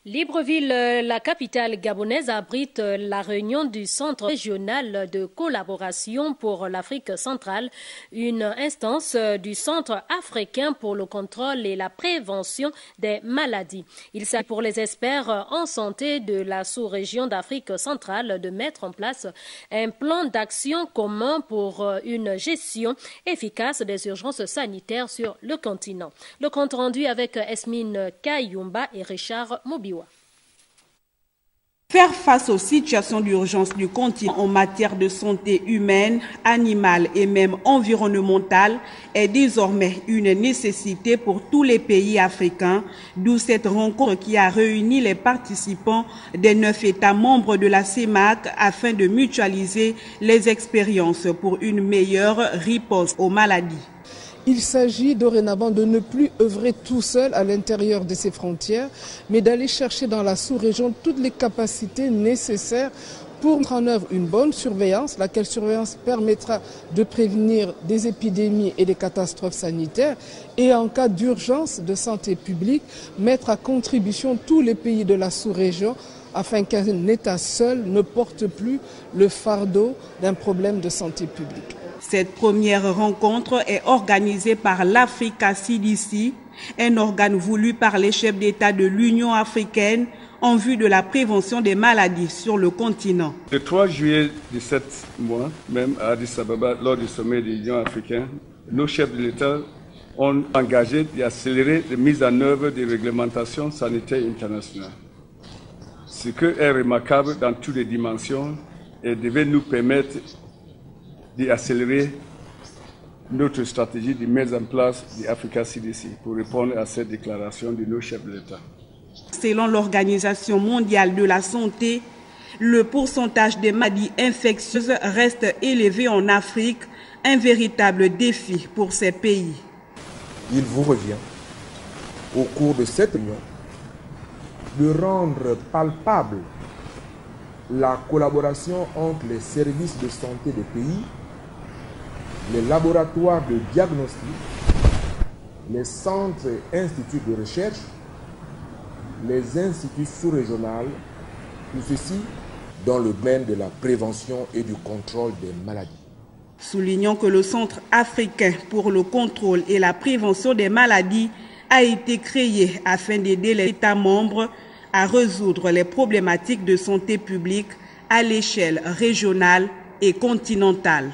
Libreville, la capitale gabonaise, abrite la réunion du Centre régional de collaboration pour l'Afrique centrale, une instance du Centre africain pour le contrôle et la prévention des maladies. Il s'agit pour les experts en santé de la sous-région d'Afrique centrale de mettre en place un plan d'action commun pour une gestion efficace des urgences sanitaires sur le continent. Le compte rendu avec Esmine Kayumba et Richard Mobiwa. Faire face aux situations d'urgence du continent en matière de santé humaine, animale et même environnementale est désormais une nécessité pour tous les pays africains, d'où cette rencontre qui a réuni les participants des 9 États membres de la CEMAC afin de mutualiser les expériences pour une meilleure riposte aux maladies. Il s'agit dorénavant de ne plus œuvrer tout seul à l'intérieur de ses frontières, mais d'aller chercher dans la sous-région toutes les capacités nécessaires pour mettre en œuvre une bonne surveillance, laquelle surveillance permettra de prévenir des épidémies et des catastrophes sanitaires et en cas d'urgence de santé publique, mettre à contribution tous les pays de la sous-région afin qu'un État seul ne porte plus le fardeau d'un problème de santé publique. Cette première rencontre est organisée par l'Africa CDC, un organe voulu par les chefs d'État de l'Union africaine en vue de la prévention des maladies sur le continent. Le 3 juillet de ce mois, même à Addis Ababa, lors du sommet de l'Union africaine, nos chefs de l'État ont engagé d'accélérer la mise en œuvre des réglementations sanitaires internationales. Ce qui est remarquable dans toutes les dimensions et devait nous permettre d'accélérer notre stratégie de mise en place de Africa CDC pour répondre à cette déclaration de nos chefs de l'État. Selon l'Organisation mondiale de la santé, le pourcentage des maladies infectieuses reste élevé en Afrique, un véritable défi pour ces pays. Il vous revient, au cours de cette réunion, de rendre palpable la collaboration entre les services de santé des pays, les laboratoires de diagnostic, les centres et instituts de recherche, les instituts sous-régionaux, tout ceci dans le domaine de la prévention et du contrôle des maladies. Soulignons que le Centre africain pour le contrôle et la prévention des maladies a été créé afin d'aider les États membres à résoudre les problématiques de santé publique à l'échelle régionale et continentale.